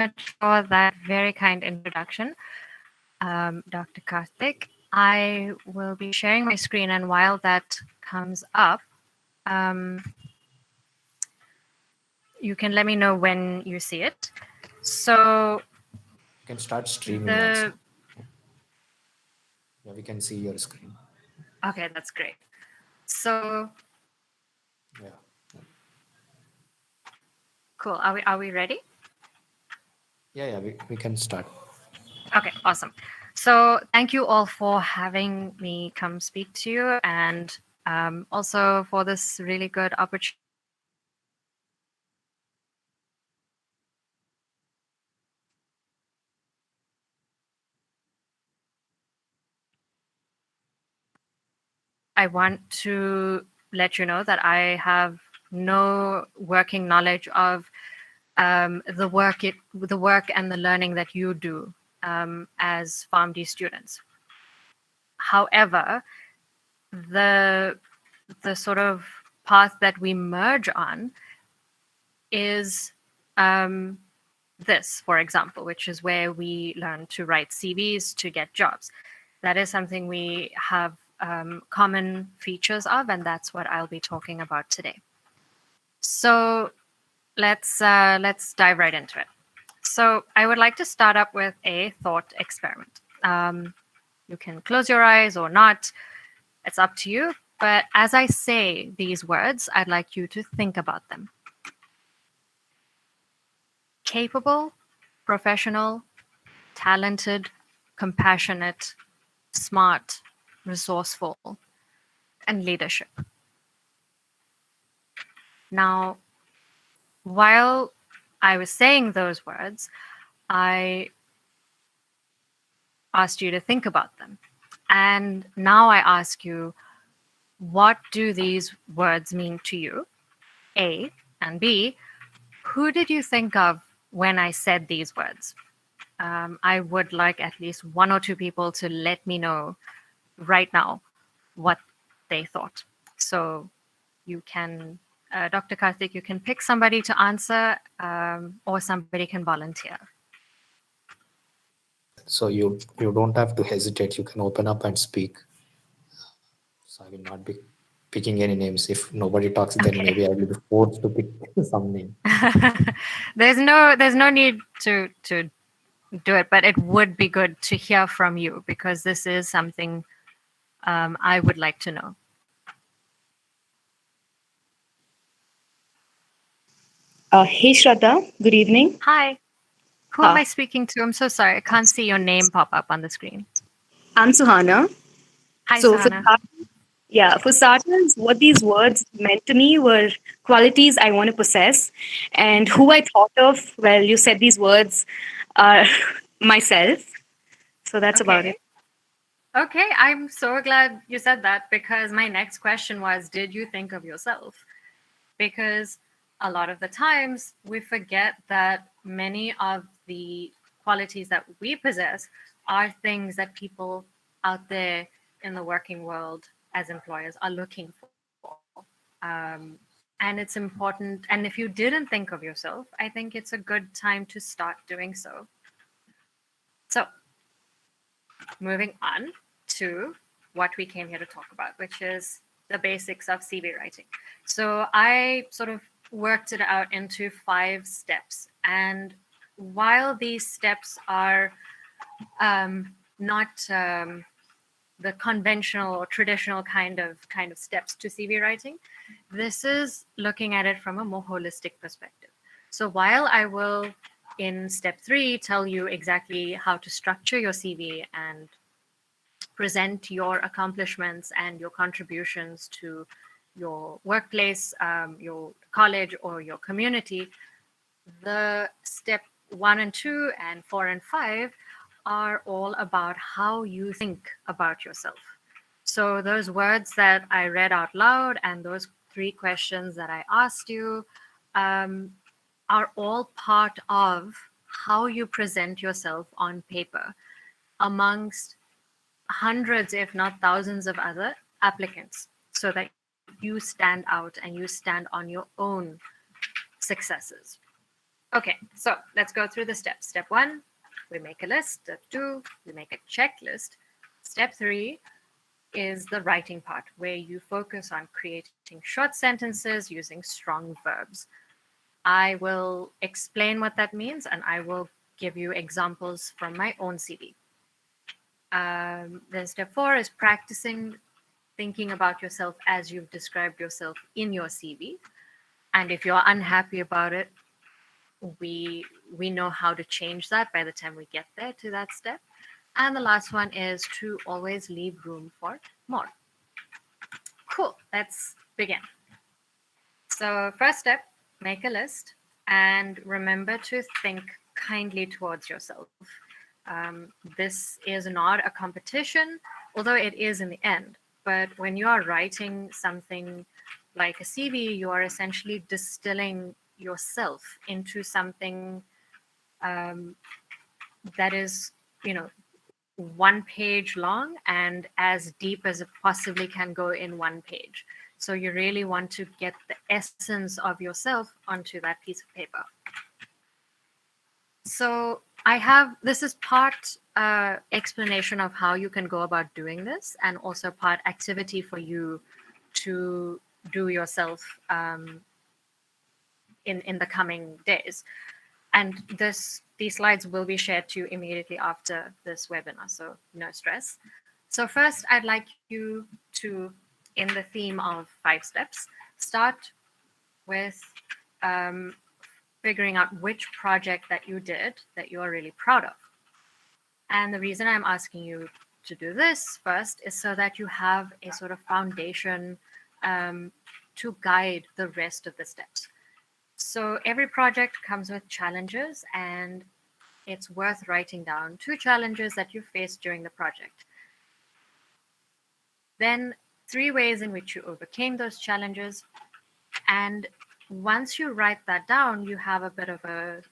much for that very kind introduction, Dr. Karthik. I will be sharing my screen, and while that comes up, you can let me know when you see it. So You can start streaming also. Yeah, we can see your screen. Okay, that's great. So Yeah. cool. Are we ready? Yeah, we can start. Okay, awesome. So thank you all for having me come speak to you, and also for this really good opportunity. I want to let you know that I have no working knowledge of the work and the learning that you do as PharmD students. However, the sort of path that we merge on is this, for example, which is where we learn to write CVs to get jobs. That is something we have common features of, and that's what I'll be talking about today. So let's dive right into it. So I would like to start up with a thought experiment. You can close your eyes or not. It's up to you. But as I say these words, I'd like you to think about them. Capable, professional, talented, compassionate, smart, resourceful, and leadership. Now, while I was saying those words, I asked you to think about them. And now I ask you, what do these words mean to you? A, and B, who did you think of when I said these words? I would like at least one or two people to let me know right now what they thought. So you can, Dr. Karthik, you can pick somebody to answer or somebody can volunteer. So you don't have to hesitate. You can open up and speak. So I will not be picking any names. If nobody talks, then maybe I will be forced to pick some name. there's no need to do it, but it would be good to hear from you because this is something I would like to know. Hey Shraddha, good evening. Hi. Who am I speaking to? I'm so sorry. I can't see your name pop up on the screen. I'm Suhana. Hi, So Suhana. for starters, what these words meant to me were qualities I want to possess. And who I thought of, well, you said these words are myself. So that's about it. Okay, I'm so glad you said that because my next question was, did you think of yourself? Because a lot of the times we forget that many of the qualities that we possess are things that people out there in the working world as employers are looking for. And it's important. And if you didn't think of yourself, I think it's a good time to start doing so. So, moving on to what we came here to talk about, which is the basics of CV writing. So I sort of worked it out into 5 steps. And while these steps are not the conventional or traditional kind of steps to CV writing, this is looking at it from a more holistic perspective. So while I will in step 3 tell you exactly how to structure your CV and present your accomplishments and your contributions to your workplace, your college, or your community, the step 1 and 2 and 4 and 5 are all about how you think about yourself. So those words that I read out loud and those 3 questions that I asked you are all part of how you present yourself on paper amongst hundreds, if not thousands, of other applicants so that you stand out and you stand on your own successes. Okay, so let's go through the steps. Step 1, we make a list. Step 2, we make a checklist. Step 3 is the writing part, where you focus on creating short sentences using strong verbs. I will explain what that means, and I will give you examples from my own CV. Then step 4 is practicing thinking about yourself as you've described yourself in your CV. And if you're unhappy about it, we know how to change that by the time we get there to that step. And the last one is to always leave room for more. Cool, let's begin. So, first step, make a list and remember to think kindly towards yourself. This is not a competition, although it is in the end. But when you are writing something like a CV, you are essentially distilling yourself into something that is, you know, one page long and as deep as it possibly can go in one page. So you really want to get the essence of yourself onto that piece of paper. So I have this is part explanation of how you can go about doing this, and also part activity for you to do yourself in the coming days. And these slides will be shared to you immediately after this webinar, so no stress. So first, I'd like you to, in the theme of 5 steps, start with figuring out which project that you did that you are really proud of. And the reason I'm asking you to do this first is so that you have a sort of foundation to guide the rest of the steps. So every project comes with challenges, and it's worth writing down 2 challenges that you faced during the project. Then 3 ways in which you overcame those challenges. And once you write that down, you have a bit of a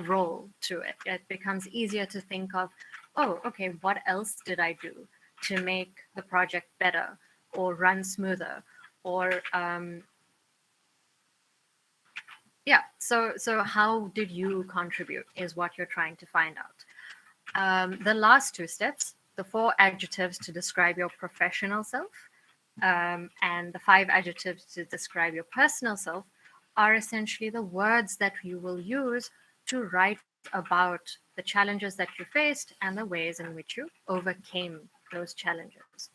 role to it. It becomes easier to think of, oh, okay, what else did I do to make the project better or run smoother? Or yeah, so how did you contribute is what you're trying to find out. The last 2 steps, the 4 adjectives to describe your professional self, and the 5 adjectives to describe your personal self, are essentially the words that you will use to write about the challenges that you faced and the ways in which you overcame those challenges.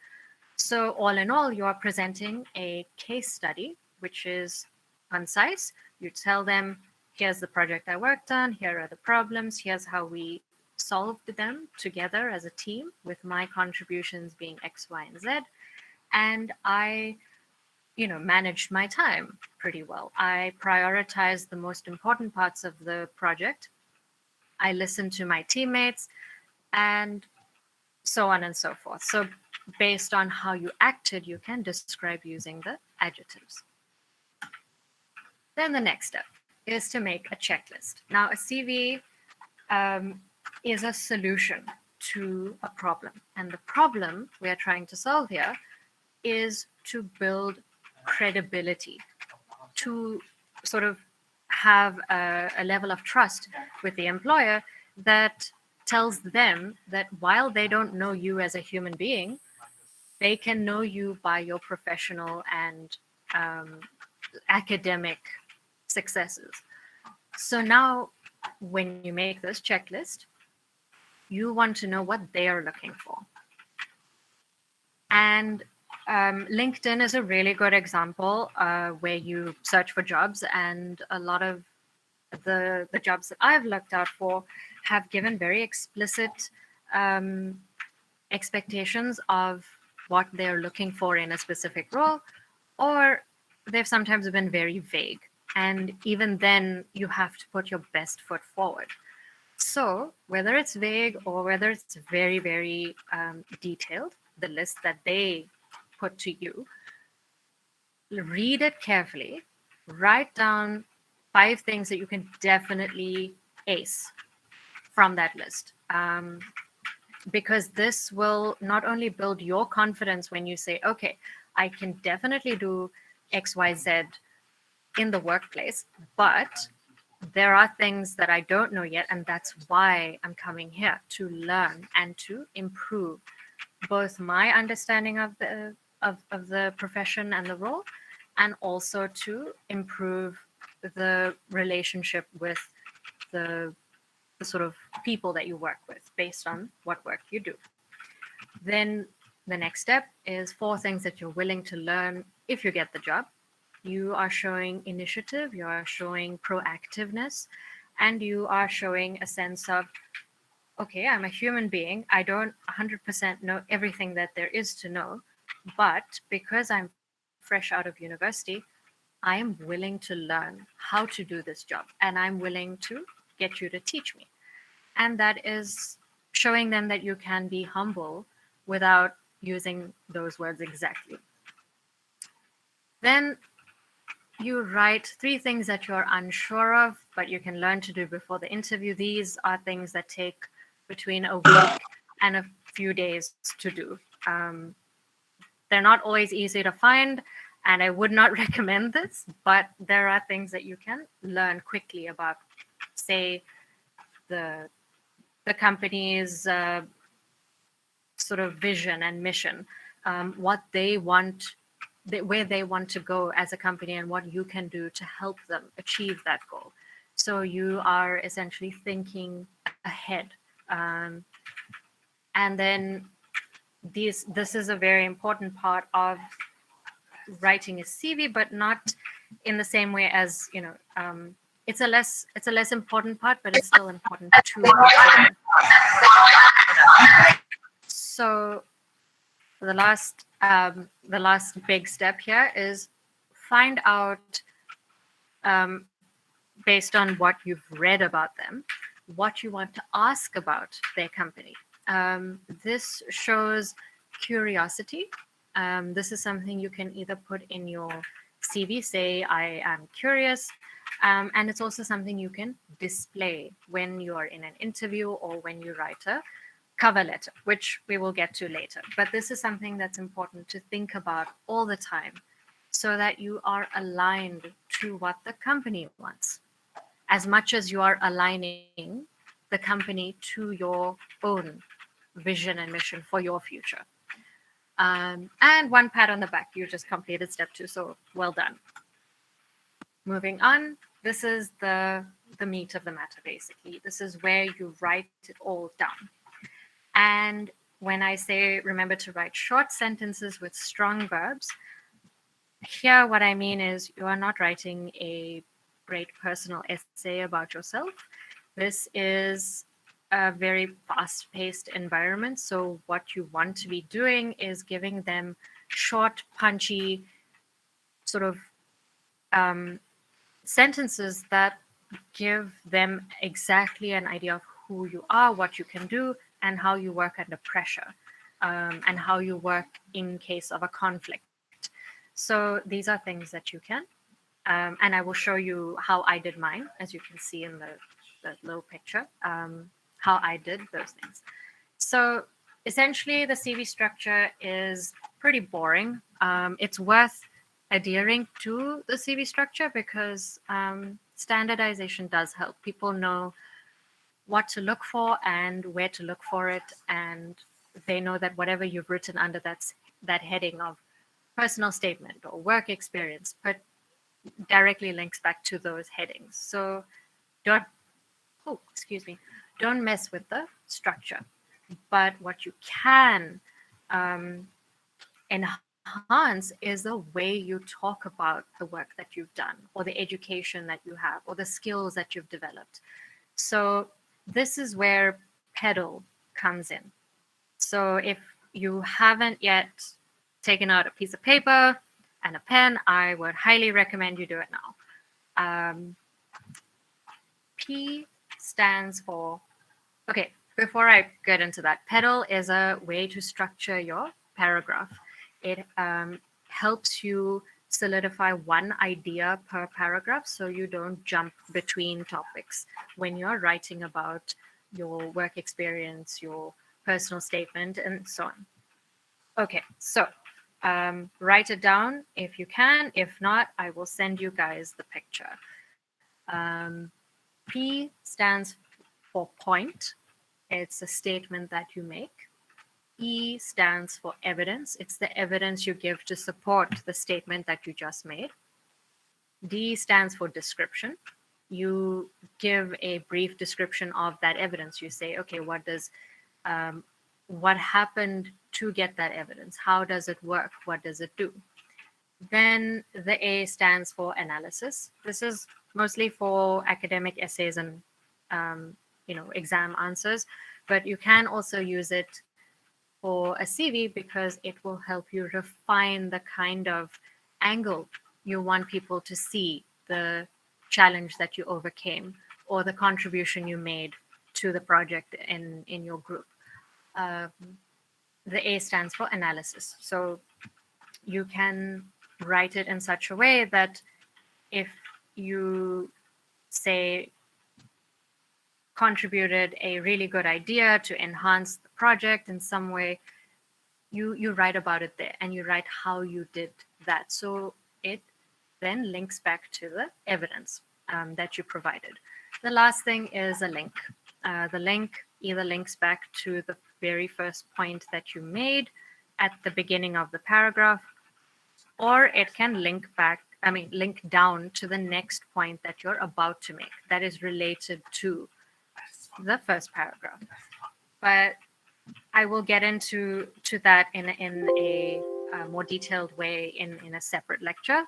So, all in all, you are presenting a case study, which is concise. You tell them, here's the project I worked on, here are the problems, here's how we solved them together as a team, with my contributions being X, Y, and Z. And I, managed my time pretty well. I prioritized the most important parts of the project. I listened to my teammates, and so on and so forth. So based on how you acted, you can describe using the adjectives. Then the next step is to make a checklist. Now, a CV is a solution to a problem. And the problem we are trying to solve here is to build credibility, to sort of have a level of trust with the employer that tells them that while they don't know you as a human being, they can know you by your professional and academic successes. So now, when you make this checklist, you want to know what they are looking for. And LinkedIn is a really good example where you search for jobs, and a lot of the jobs that I've looked out for have given very explicit expectations of what they're looking for in a specific role, or they've sometimes been very vague. And even then, you have to put your best foot forward. So, whether it's vague or whether it's very, very detailed, the list that they put to you, read it carefully, write down 5 things that you can definitely ace from that list. Because this will not only build your confidence when you say, okay, I can definitely do XYZ in the workplace, but there are things that I don't know yet, and that's why I'm coming here to learn and to improve both my understanding of the profession and the role, and also to improve the relationship with the sort of people that you work with based on what work you do. Then the next step is four things that you're willing to learn if you get the job. You are showing initiative, you are showing proactiveness, and you are showing a sense of, okay, I'm a human being. I don't 100% know everything that there is to know, but because I'm fresh out of university, I am willing to learn how to do this job, and I'm willing to get you to teach me. And that is showing them that you can be humble without using those words exactly. Then you write three things that you're unsure of, but you can learn to do before the interview. These are things that take between a week and a few days to do. They're not always easy to find, and I would not recommend this, but there are things that you can learn quickly about, say, the the company's sort of vision and mission, what they want, where they want to go as a company, and what you can do to help them achieve that goal. So you are essentially thinking ahead. Um, and then this is a very important part of writing a CV, but not in the same way as, it's a less important part, but it's still important to consider. So the last big step here is find out, um, based on what you've read about them, what you want to ask about their company. This shows curiosity. This is something you can either put in your CV, say, I am curious. And it's also something you can display when you're in an interview or when you write a cover letter, which we will get to later. But this is something that's important to think about all the time so that you are aligned to what the company wants, as much as you are aligning the company to your own vision and mission for your future. And one pat on the back, you just completed step 2, so well done. Moving on, this is the meat of the matter, basically. This is where you write it all down. And when I say remember to write short sentences with strong verbs, here what I mean is you are not writing a great personal essay about yourself. This is a very fast paced environment. So, what you want to be doing is giving them short, punchy, sort of sentences that give them exactly an idea of who you are, what you can do, and how you work under pressure, and how you work in case of a conflict. So these are things that you can. And I will show you how I did mine, as you can see in the little picture, how I did those things. So essentially, the CV structure is pretty boring. It's worth adhering to the CV structure because standardization does help. People know what to look for and where to look for it, and they know that whatever you've written under that heading of personal statement or work experience, but directly links back to those headings. So don't, oh, excuse me, don't mess with the structure. But what you can enhance is the way you talk about the work that you've done, or the education that you have, or the skills that you've developed. So this is where pedal comes in. So if you haven't yet taken out a piece of paper and a pen, I would highly recommend you do it now. P stands for, okay, before I get into that, pedal is a way to structure your paragraph. It helps you solidify one idea per paragraph so you don't jump between topics when you're writing about your work experience, your personal statement, and so on. Okay, so write it down if you can. If not, I will send you guys the picture. P stands for point. It's a statement that you make. E stands for evidence. It's the evidence you give to support the statement that you just made. D stands for description. You give a brief description of that evidence. You say, okay, what happened to get that evidence? How does it work? What does it do? Then the A stands for analysis. This is mostly for academic essays and exam answers, but you can also use it for a CV because it will help you refine the kind of angle you want people to see the challenge that you overcame or the contribution you made to the project in your group. Um, the A stands for analysis. So you can write it in such a way that if you say contributed a really good idea to enhance the project in some way, you write about it there and you write how you did that. So it then links back to the evidence that you provided. The last thing is a link. The link either links back to the very first point that you made at the beginning of the paragraph, or it can link down to the next point that you're about to make that is related to the first paragraph. But I will get into that in a more detailed way in a separate lecture.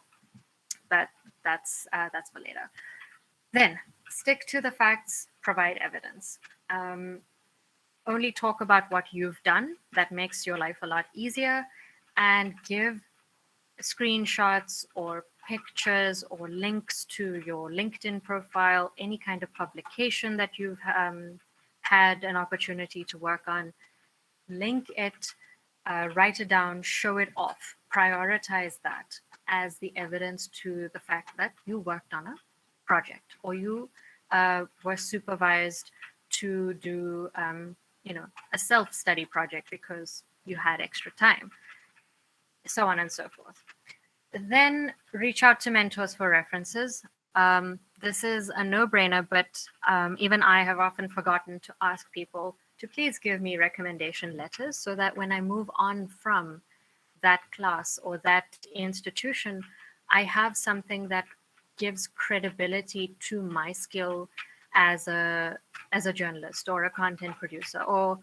But that's for later. Then stick to the facts, provide evidence. Only talk about what you've done. That makes your life a lot easier, and give screenshots or pictures or links to your LinkedIn profile, any kind of publication that you've had an opportunity to work on. Link it, write it down, show it off, prioritize that as the evidence to the fact that you worked on a project or you were supervised to do a self-study project because you had extra time, so on and so forth. Then reach out to mentors for references. This is a no-brainer, but even I have often forgotten to ask people to please give me recommendation letters so that when I move on from that class or that institution, I have something that gives credibility to my skill as a journalist or a content producer or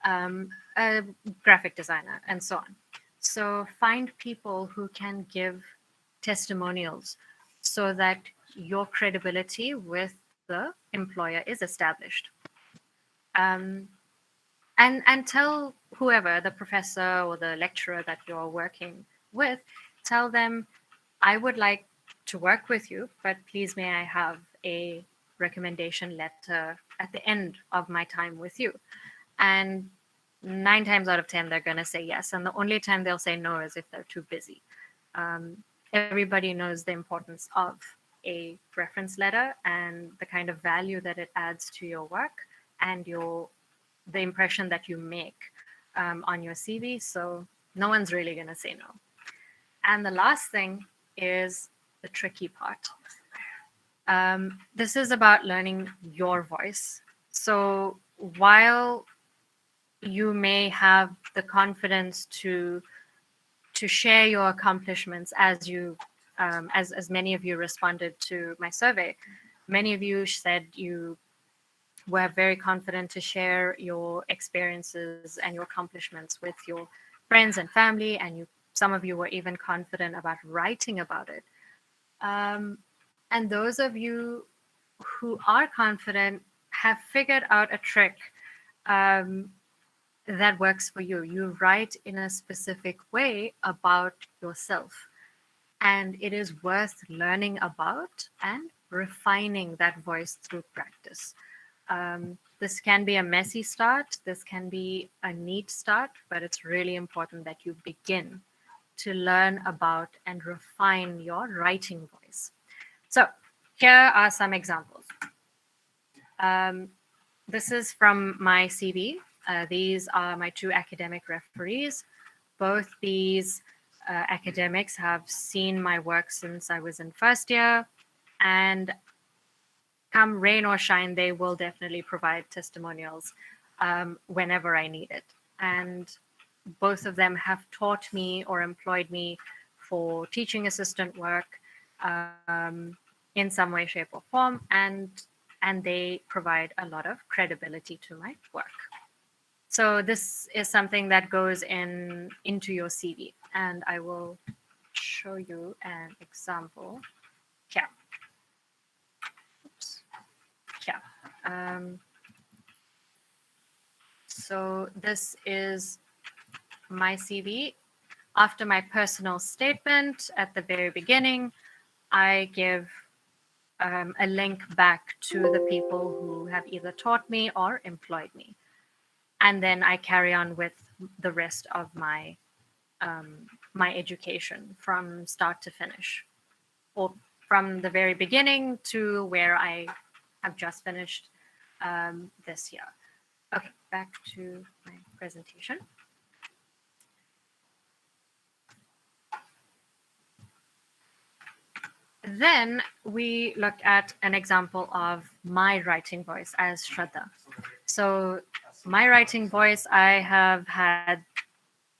a graphic designer and so on. So find people who can give testimonials so that your credibility with the employer is established. And tell whoever, the professor or the lecturer that you're working with, tell them, I would like to work with you, but please may I have a recommendation letter at the end of my time with you. And 9 times out of 10, they're going to say yes. And the only time they'll say no is if they're too busy. Everybody knows the importance of a reference letter and the kind of value that it adds to your work and the impression that you make on your CV. So no one's really going to say no. And the last thing is the tricky part. This is about learning your voice. So while you may have the confidence to share your accomplishments as you as many of you responded to my survey, many of you said you were very confident to share your experiences and your accomplishments with your friends and family, and some of you were even confident about writing about it. And those of you who are confident have figured out a trick that works for you. You write in a specific way about yourself, and it is worth learning about and refining that voice through practice. This can be a messy start, this can be a neat start, but it's really important that you begin to learn about and refine your writing voice. So here are some examples. This is from my CV. These are my 2 academic referees. Both these academics have seen my work since I was in first year, and come rain or shine, they will definitely provide testimonials whenever I need it. And both of them have taught me or employed me for teaching assistant work in some way, shape, or form, and they provide a lot of credibility to my work. So this is something that goes into your CV, and I will show you an example. Yeah. Oops. Yeah. So this is my CV. After my personal statement at the very beginning, I give a link back to the people who have either taught me or employed me. And then I carry on with the rest of my education from start to finish, or from the very beginning to where I have just finished this year. Okay, back to my presentation. Then we look at an example of my writing voice as Shraddha. So my writing voice, I have had,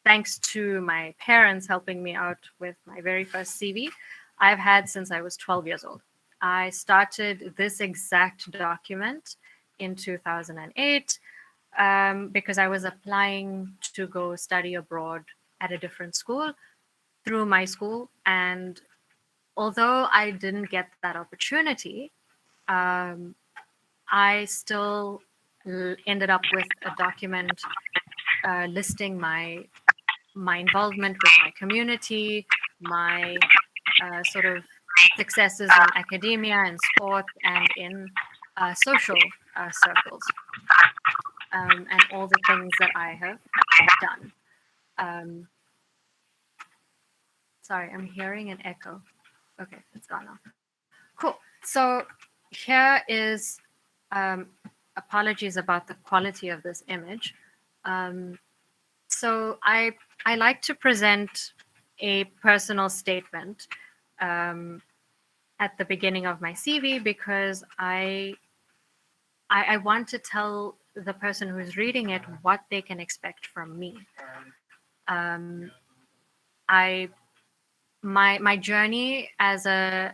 thanks to my parents helping me out with my very first CV, I've had since I was 12 years old. I started this exact document in 2008 because I was applying to go study abroad at a different school through my school. And although I didn't get that opportunity, um, I still ended up with a document listing my involvement with my community, my sort of successes in academia and sport and in social circles, and all the things that I have done. Um, sorry, I'm hearing an echo. Okay, it's gone now. Cool. So here is, apologies about the quality of this image. So I like to present a personal statement at the beginning of my CV because I want to tell the person who's reading it what they can expect from me. I my journey as a,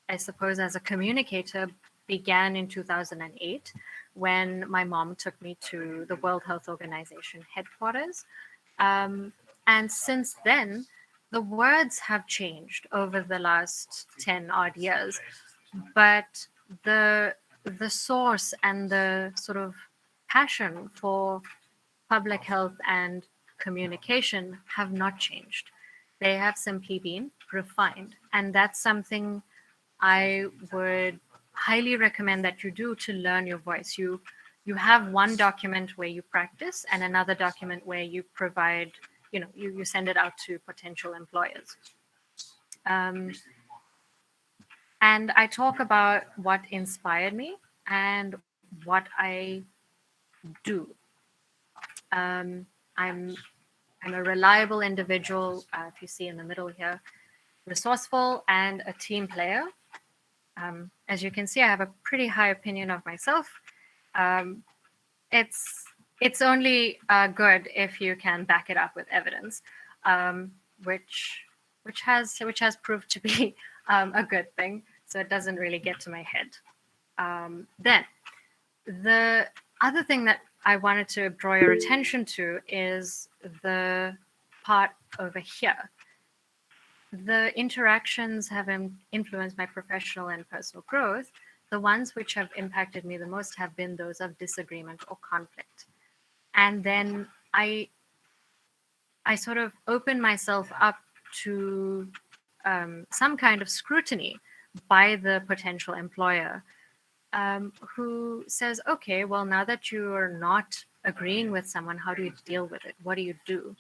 I suppose, as a communicator began in 2008 when my mom took me to the World Health Organization headquarters. And since then, the words have changed over the last 10 odd years, but the source and the sort of passion for public health and communication have not changed. They have simply been refined. And that's something I would highly recommend that you do to learn your voice. You have one document where you practice and another document where you provide, you send it out to potential employers. And I talk about what inspired me and what I do. I'm a reliable individual, if you see in the middle here, resourceful and a team player. As you can see, I have a pretty high opinion of myself. It's only good if you can back it up with evidence, which has proved to be a good thing. So it doesn't really get to my head. Then the other thing that I wanted to draw your attention to is the part over here. The interactions have influenced my professional and personal growth. The ones which have impacted me the most have been those of disagreement or conflict. And then I sort of open myself up to some kind of scrutiny by the potential employer, who says, okay, well, now that you are not agreeing with someone, how do you deal with it? What do you do?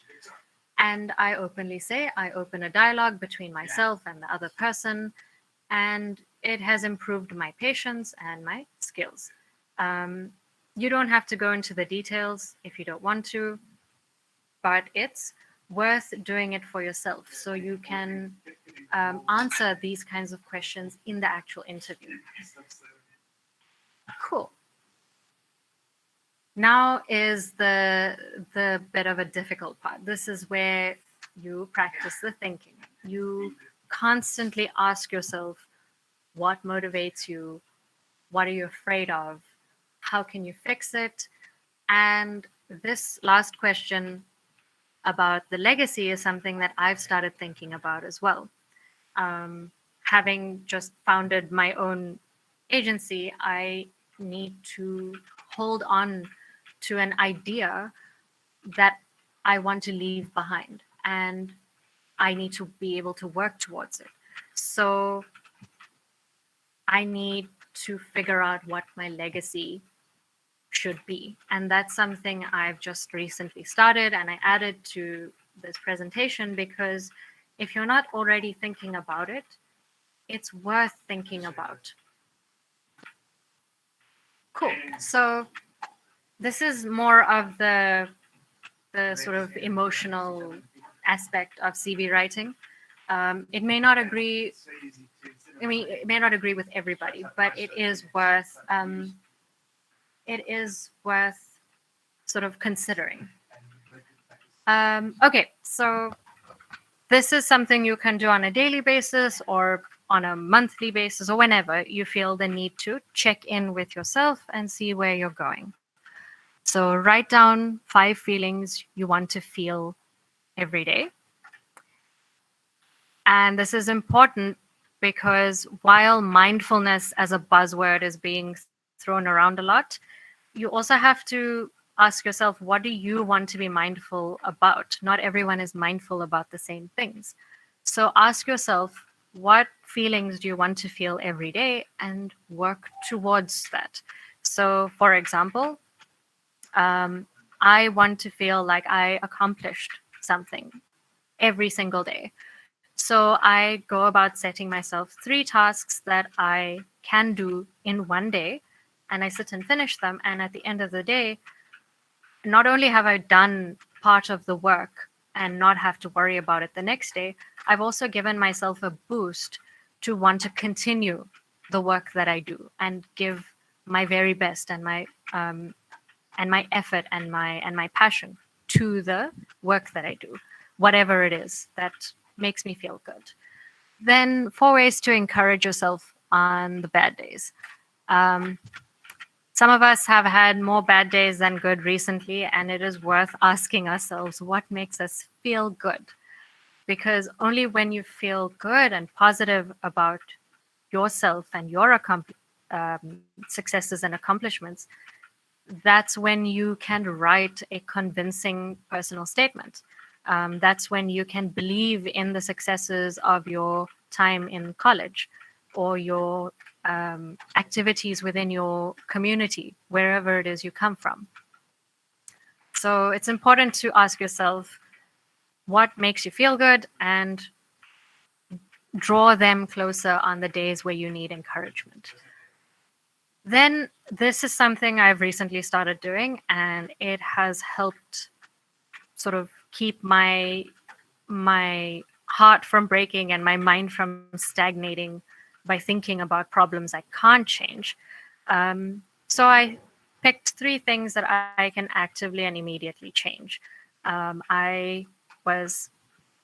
And I openly say, I open a dialogue between myself and the other person, and it has improved my patience and my skills. You don't have to go into the details if you don't want to, but it's worth doing it for yourself so you can answer these kinds of questions in the actual interview. Cool. Now is the bit of a difficult part. This is where you practice the thinking. You constantly ask yourself, what motivates you? What are you afraid of? How can you fix it? And this last question about the legacy is something that I've started thinking about as well. Having just founded my own agency, I need to hold on to an idea that I want to leave behind, and I need to be able to work towards it. So I need to figure out what my legacy should be. And that's something I've just recently started and I added to this presentation because if you're not already thinking about it, it's worth thinking about. Cool. So this is more of the sort of emotional aspect of CV writing. It may not agree. I mean, it may not agree with everybody, but it is worth sort of considering. Okay, so this is something you can do on a daily basis or on a monthly basis or whenever you feel the need to check in with yourself and see where you're going. So write down 5 feelings you want to feel every day. And this is important because while mindfulness as a buzzword is being thrown around a lot, you also have to ask yourself, what do you want to be mindful about? Not everyone is mindful about the same things. So ask yourself, what feelings do you want to feel every day and work towards that? So, for example, I want to feel like I accomplished something every single day. So I go about setting myself 3 tasks that I can do in one day, and I sit and finish them. And at the end of the day, not only have I done part of the work and not have to worry about it the next day, I've also given myself a boost to want to continue the work that I do and give my very best and my effort and my passion to the work that I do, whatever it is that makes me feel good. Then 4 ways to encourage yourself on the bad days. Some of us have had more bad days than good recently, and it is worth asking ourselves what makes us feel good. Because only when you feel good and positive about yourself and your successes and accomplishments, that's when you can write a convincing personal statement. That's when you can believe in the successes of your time in college or your activities within your community, wherever it is you come from. So it's important to ask yourself what makes you feel good and draw them closer on the days where you need encouragement. Then this is something I've recently started doing, and it has helped sort of keep my heart from breaking and my mind from stagnating by thinking about problems I can't change. So I picked 3 things that I can actively and immediately change. I was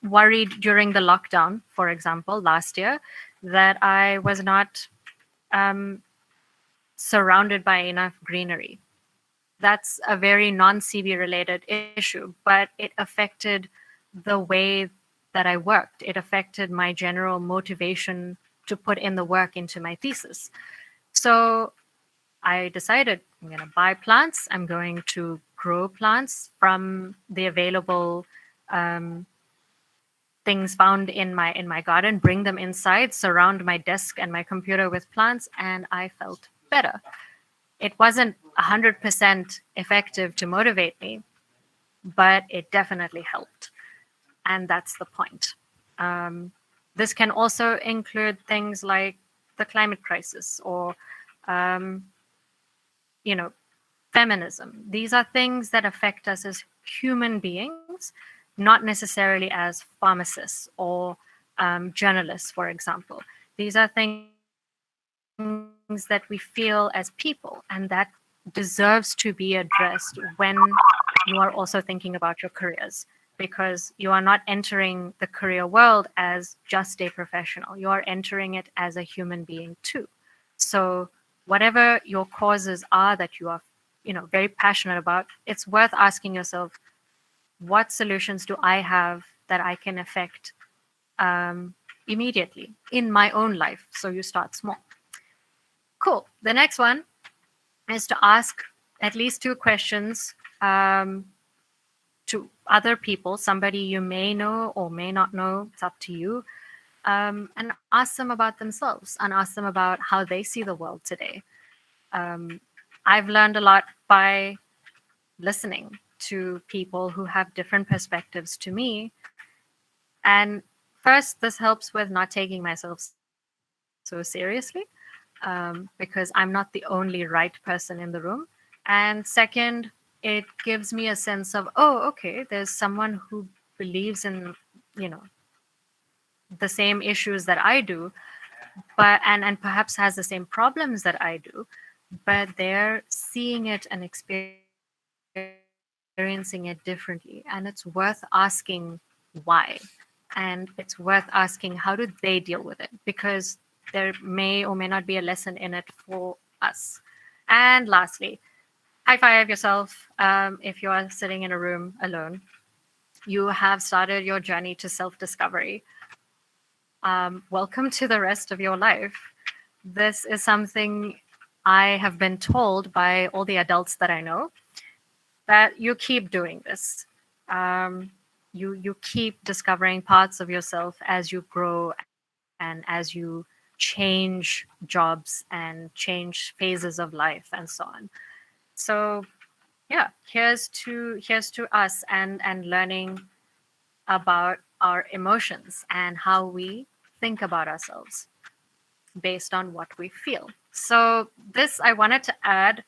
worried during the lockdown, for example, last year, that I was not surrounded by enough greenery. That's a very non-CB related issue, but it affected the way that I worked. It affected my general motivation to put in the work into my thesis. So I decided I'm going to buy plants. I'm going to grow plants from the available things found in my garden, bring them inside, surround my desk and my computer with plants, and I felt better. It wasn't 100% effective to motivate me, but it definitely helped. And that's the point. This can also include things like the climate crisis or, feminism. These are things that affect us as human beings, not necessarily as pharmacists or journalists, for example. These are things that affect us things that we feel as people, and that deserves to be addressed when you are also thinking about your careers, because you are not entering the career world as just a professional. You are entering it as a human being too. So whatever your causes are that you are, very passionate about, it's worth asking yourself, what solutions do I have that I can affect immediately in my own life? So you start small. Cool. The next one is to ask at least two questions to other people, somebody you may know or may not know, it's up to you, and ask them about themselves and ask them about how they see the world today. I've learned a lot by listening to people who have different perspectives to me. And first, this helps with not taking myself so seriously, because I'm not the only right person in the room. And second, it gives me a sense of, oh, okay, there's someone who believes in, you know, the same issues that I do, but and perhaps has the same problems that I do, but they're seeing it and experiencing it differently. And it's worth asking why. And it's worth asking, how do they deal with it? Because there may or may not be a lesson in it for us. And lastly, high five yourself if you are sitting in a room alone. You have started your journey to self discovery. Welcome to the rest of your life. This is something I have been told by all the adults that I know, that you keep doing this. You keep discovering parts of yourself as you grow and as you change jobs and change phases of life and so on. So yeah, here's to us and learning about our emotions and how we think about ourselves based on what we feel. So this I wanted to add,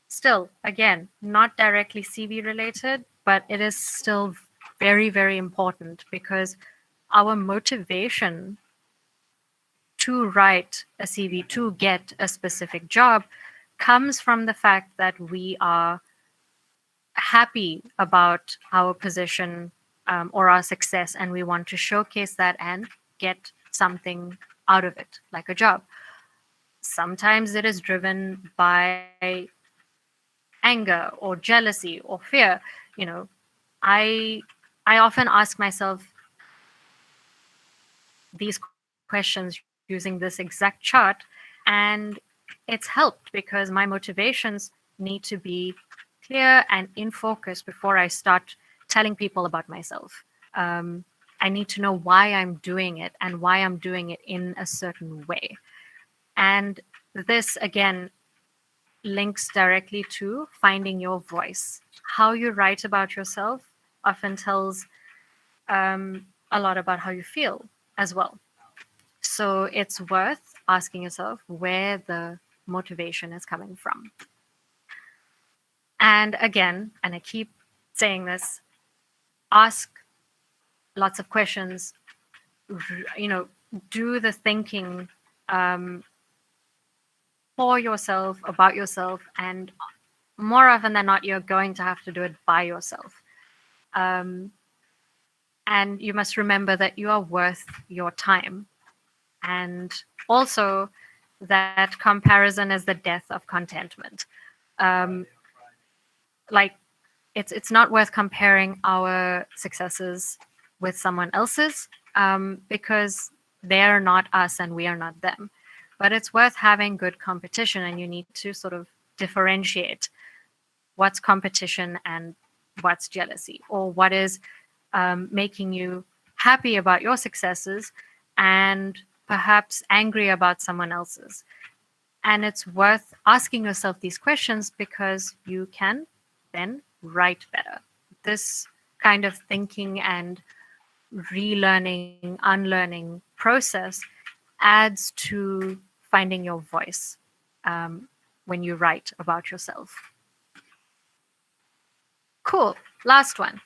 still again, not directly CV related, but it is still very, very important, because our motivation to write a CV, to get a specific job, comes from the fact that we are happy about our position, or our success, and we want to showcase that and get something out of it, like a job. Sometimes it is driven by anger or jealousy or fear. You know, I I often ask myself these questions using this exact chart, and it's helped because my motivations need to be clear and in focus before I start telling people about myself. I need to know why I'm doing it and why I'm doing it in a certain way. And this again links directly to finding your voice. How you write about yourself often tells a lot about how you feel as well. So it's worth asking yourself where the motivation is coming from. And again, and I keep saying this, ask lots of questions, you know, do the thinking um, for yourself, about yourself, and more often than not, you're going to have to do it by yourself. Um, and you must remember that you are worth your time. And also that comparison is the death of contentment. Um, like it's not worth comparing our successes with someone else's, because they're not us and we are not them. But it's worth having good competition, and you need to sort of differentiate what's competition and what's jealousy, or what is making you happy about your successes and perhaps angry about someone else's. And it's worth asking yourself these questions because you can then write better. This kind of thinking and relearning, unlearning process adds to finding your voice when you write about yourself. Cool. Last one.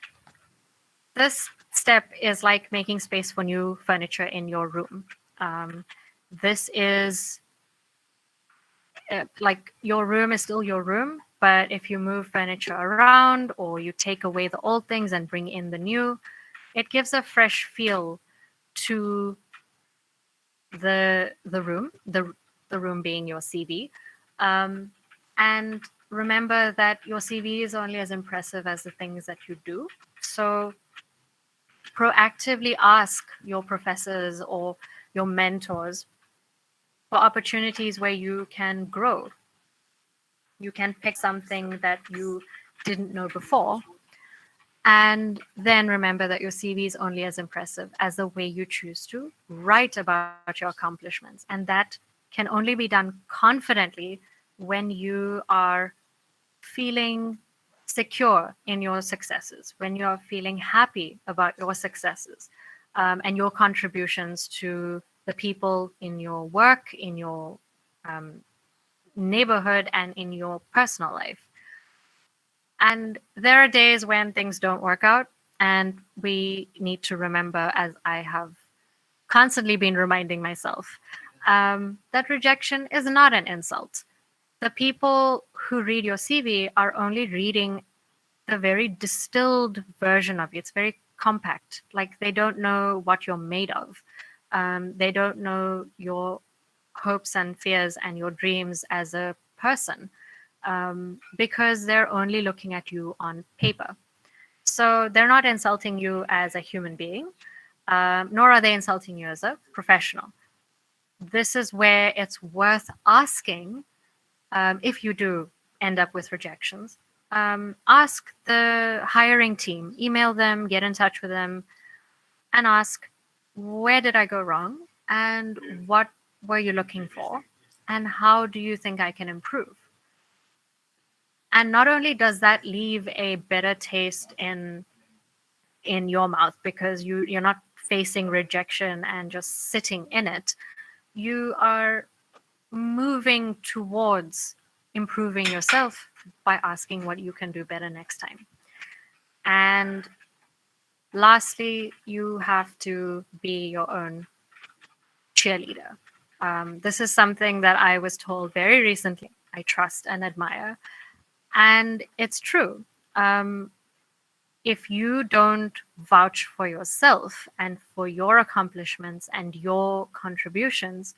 This step is like making space for new furniture in your room. This is like your room is still your room, but if you move furniture around or you take away the old things and bring in the new, it gives a fresh feel to the room, the room being your CV. Um, and remember that your CV is only as impressive as the things that you do. So proactively ask your professors or your mentors for opportunities where you can grow. You can pick something that you didn't know before. And then remember that your CV is only as impressive as the way you choose to write about your accomplishments. And that can only be done confidently when you are feeling secure in your successes, when you're feeling happy about your successes and your contributions to the people in your work, in your um, neighborhood, and in your personal life. And there are days when things don't work out, and we need to remember, as I have constantly been reminding myself, that rejection is not an insult. The people who read your CV are only reading the very distilled version of you. It's very compact. Like they don't know what you're made of. They don't know your hopes and fears and your dreams as a person because they're only looking at you on paper. So they're not insulting you as a human being, nor are they insulting you as a professional. This is where it's worth asking if you do end up with rejections. Ask the hiring team, email them, get in touch with them, and ask, where did I go wrong? And what were you looking for? And how do you think I can improve? And not only does that leave a better taste in your mouth because you're not facing rejection and just sitting in it, you are moving towards improving yourself by asking what you can do better next time. And lastly, you have to be your own cheerleader. This is something that I was told very recently. I trust and admire. And it's true. Um, if you don't vouch for yourself and for your accomplishments and your contributions,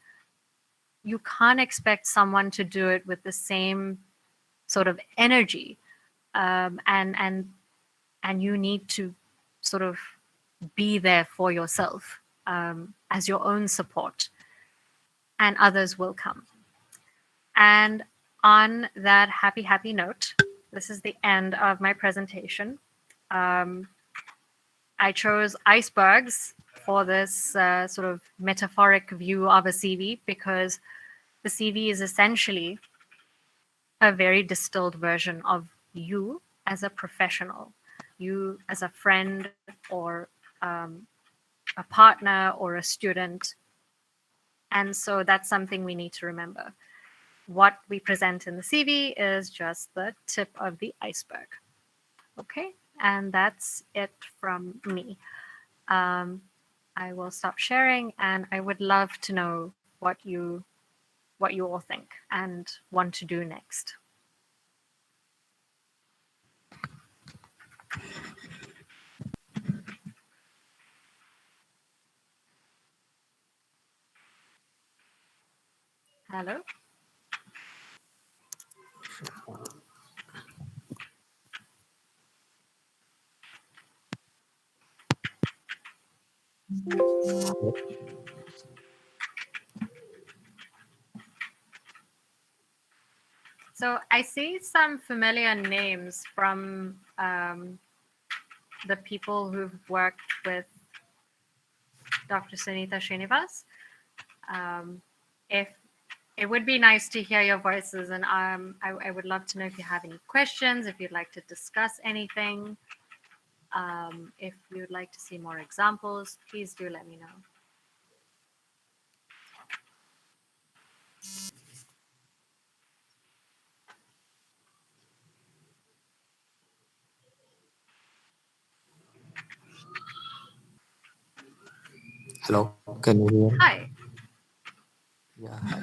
you can't expect someone to do it with the same sort of energy. And you need to sort of be there for yourself as your own support, and others will come. And on that happy, happy note, this is the end of my presentation. Um, I chose icebergs for this sort of metaphoric view of a CV because the CV is essentially a very distilled version of you as a professional, you as a friend or a partner or a student. And so that's something we need to remember. What we present in the CV is just the tip of the iceberg. Okay, and that's it from me. Um, I will stop sharing, and I would love to know what you all think and want to do next. Hello. So I see some familiar names from the people who've worked with Dr. Sunita Srinivas. If it would be nice to hear your voices, and I would love to know if you have any questions, if you'd like to discuss anything, if you'd like to see more examples, please do let me know. Hello, can you hear me? Hi. Yeah, hi.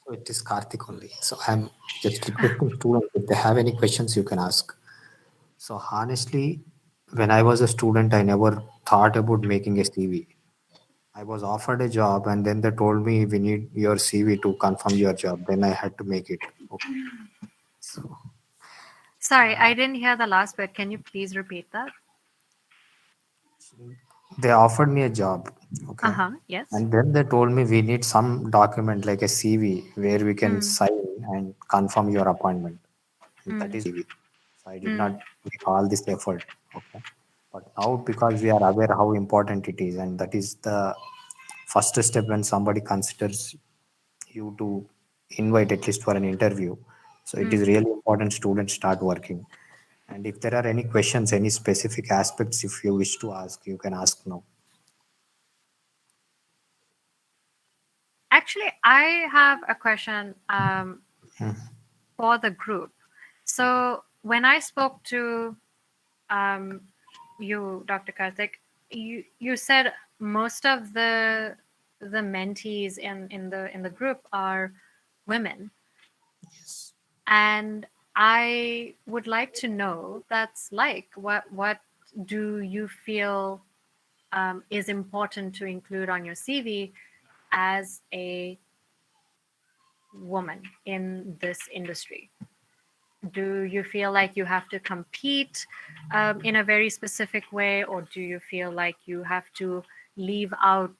So it is Karthik only. So I'm just requesting students if they have any questions, you can ask. So honestly, when I was a student, I never thought about making a CV. I was offered a job, and then they told me we need your CV to confirm your job. Then I had to make it. Okay. So Sorry, I didn't hear the last bit. Can you please repeat that? they offered me a job. Uh Okay. huh. Yes. And then they told me we need some document like a CV where we can Mm, sign and confirm your appointment. And that mm, is CV. So I did not mm. make all this effort. Okay. But now because we are aware how important it is, and that is the first step when somebody considers you to invite at least for an interview. So it is Mm. really important students start working. And if there are any questions, any specific aspects, if you wish to ask, you can ask now. Actually, I have a question for the group. So when I spoke to um, you, Dr. Karthik, you said most of the mentees in the group are women, Yes. and I would like to know that's like what do you feel is important to include on your CV as a woman in this industry? Do you feel like you have to compete in a very specific way, or do you feel like you have to leave out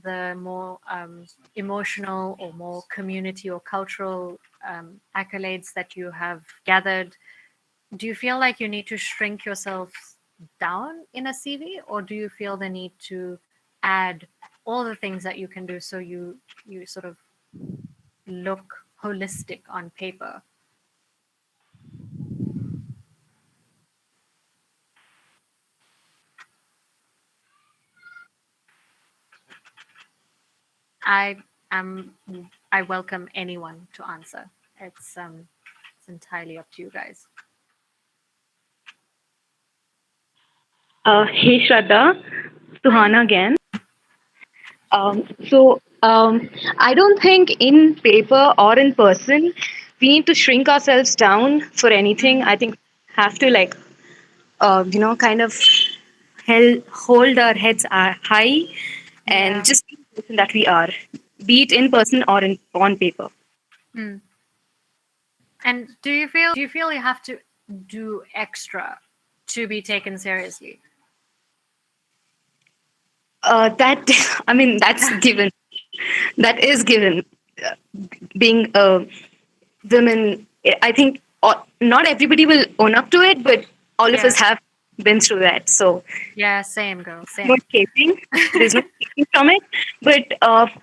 the more emotional or more community or cultural accolades that you have gathered? Do you feel like you need to shrink yourself down in a CV, or do you feel the need to add all the things that you can do so you sort of look holistic on paper? I am I welcome anyone to answer. It's entirely up to you guys. Hey Shraddha, Hi. Suhana again. So I don't think in paper or in person we need to shrink ourselves down for anything. Mm, I think have to like kind of hold our heads high and yeah. just be the person that we are, be it in person or on paper. Mm. And do you feel you have to do extra to be taken seriously? That I mean that's given. That is given. Being a women, I think not everybody will own up to it, but all of us Yeah. have been through that. So Yeah, same girl, no same. escaping. There's no escaping from it. But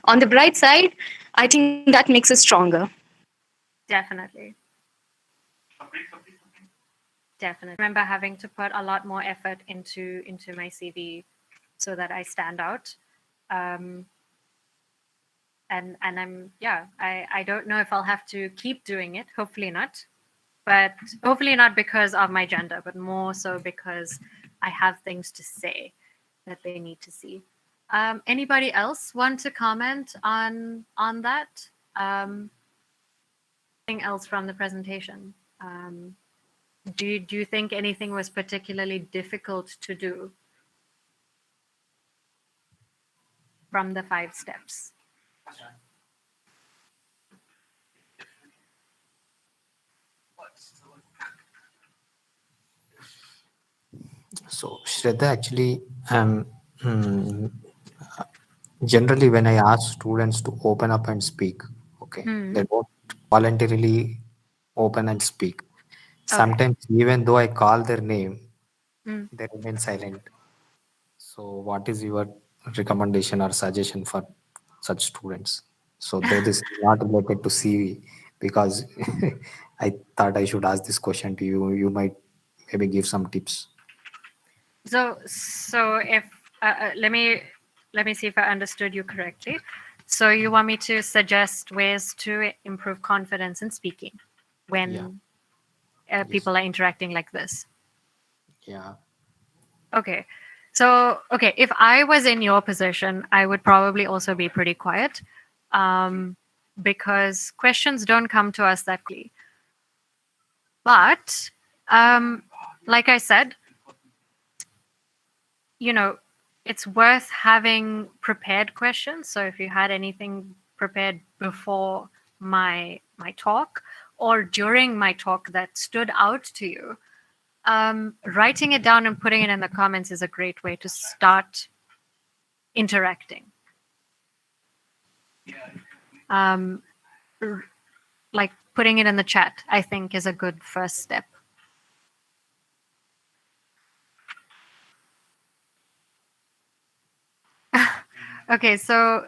on the bright side, I think that makes us stronger. Definitely. Definitely. I remember having to put a lot more effort into my CV so that I stand out. Um, and I'm yeah, I don't know if I'll have to keep doing it. Hopefully not. But hopefully not because of my gender, but more so because I have things to say that they need to see. Anybody else want to comment on that? Anything else from the presentation? Um, do you think anything was particularly difficult to do from the 5 steps? So Shraddha, actually, hmm, generally when I ask students to open up and speak, okay, Hmm. they don't voluntarily open and speak. Okay. Sometimes even though I call their name, Hmm. they remain silent. So what is your recommendation or suggestion for such students? So though this is not related to CV, because I thought I should ask this question to you, you might maybe give some tips. So if let me see if I understood you correctly. So you want me to suggest ways to improve confidence in speaking Yeah. when Yes. people are interacting like this? Yeah. Okay. So okay, if I was in your position, I would probably also be pretty quiet. Um, because questions don't come to us that quickly. But like I said, it's worth having prepared questions. So if you had anything prepared before my talk or during my talk that stood out to you, writing it down and putting it in the comments is a great way to start interacting. Like putting it in the chat, I think, is a good first step. Okay, so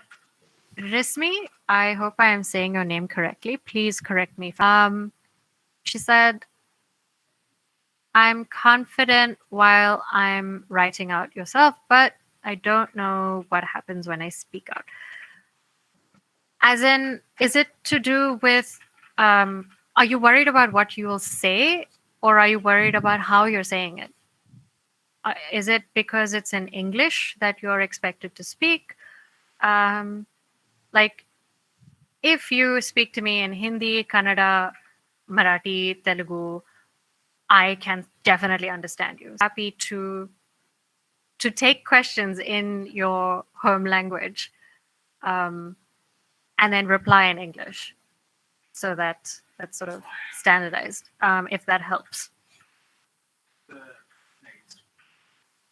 Rismi, I hope I am saying your name correctly. Please correct me. She said, I'm confident while I'm writing out yourself, but I don't know what happens when I speak out. As in, is it to do with, are you worried about what you will say, or are you worried about how you're saying it? Is it because it's in English that you're expected to speak? Like, if you speak to me in Hindi, Kannada, Marathi, Telugu, I can definitely understand you. Happy to take questions in your home language, and then reply in English, so that's sort of standardized. If that helps.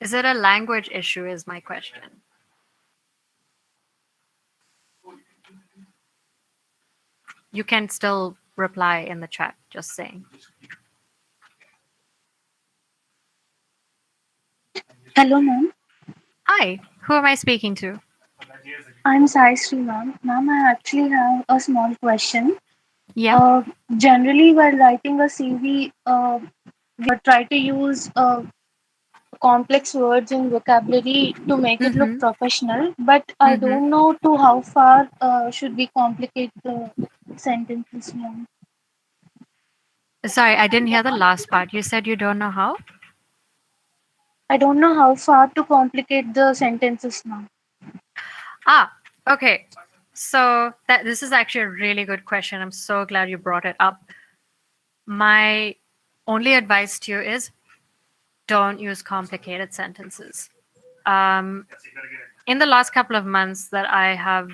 Is it a language issue? Is my question. You can still reply in the chat. Just saying. Hello, ma'am. Hi. Who am I speaking to? I'm Sai Sri, ma'am. Ma'am, I actually have a small question. Yeah. Generally, while writing a CV, we try to use complex words and vocabulary to make it look professional, but I don't know to how far should we complicate the sentences, ma'am. Sorry, I didn't hear the last part. You said you don't know how? I don't know how far to complicate the sentences now. Okay. So this is actually a really good question. I'm so glad you brought it up. My only advice to you is don't use complicated sentences. In the last couple of months that I have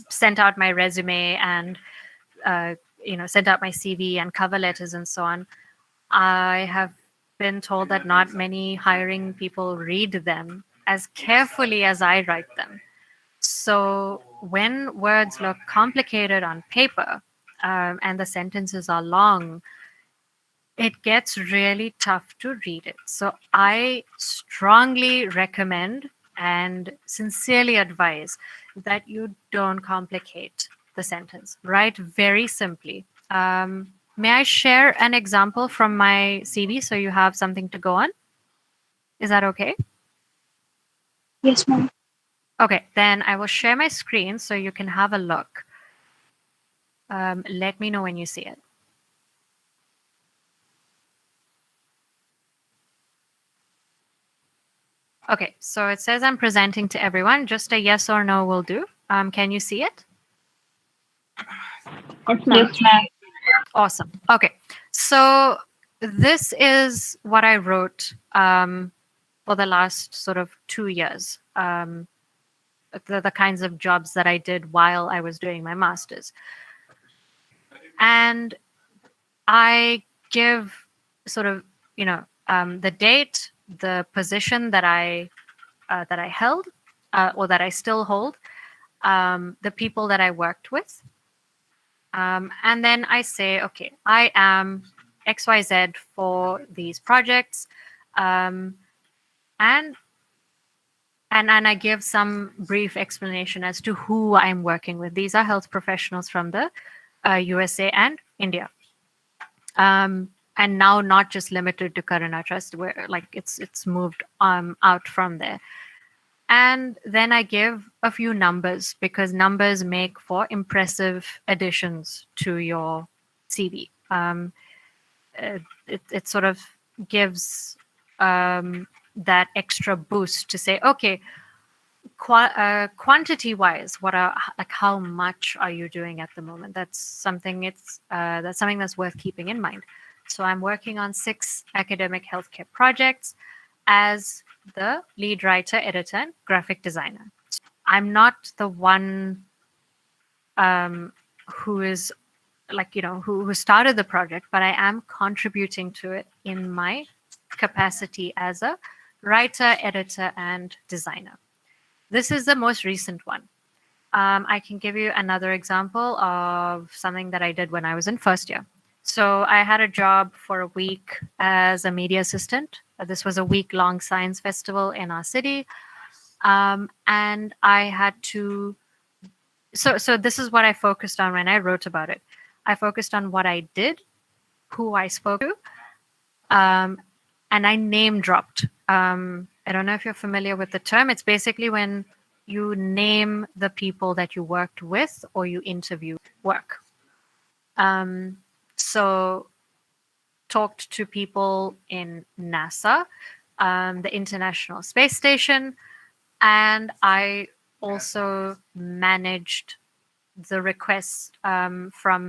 sent out my resume and sent out my CV and cover letters and so on, I have been told that not many hiring people read them as carefully as I write them. So when words look complicated on paper, and the sentences are long, it gets really tough to read it. So I strongly recommend and sincerely advise that you don't complicate the sentence. Write very simply. May I share an example from my CV so you have something to go on? Is that okay? Yes, ma'am. Okay, then I will share my screen so you can have a look. Let me know when you see it. Okay, so it says I'm presenting to everyone. Just a yes or no will do. Can you see it? Yes, ma'am. Awesome. Okay, so this is what I wrote for the last sort of 2 years. The kinds of jobs that I did while I was doing my master's. And I give sort of, the date, the position that I held, or that I still hold, the people that I worked with. And then I say, okay, I am XYZ for these projects. And I give some brief explanation as to who I'm working with. These are health professionals from the USA and India. And now not just limited to Karuna Trust, where like it's moved out from there. And then I give a few numbers because numbers make for impressive additions to your CV. It sort of gives that extra boost to say, okay, quantity wise, what are like how much are you doing at the moment? That's something that's worth keeping in mind. So I'm working on 6 academic healthcare projects as the lead writer, editor, and graphic designer. I'm not the one who is like, who started the project, but I am contributing to it in my capacity as a writer, editor, and designer. This is the most recent one. I can give you another example of something that I did when I was in first year. So I had a job for a week as a media assistant. This was a week-long science festival in our city, and I had to. So this is what I focused on when I wrote about it. I focused on what I did, who I spoke to, and I name dropped. I don't know if you're familiar with the term. It's basically when you name the people that you worked with or you interview work. So talked to people in NASA, the International Space Station, and I also managed the requests from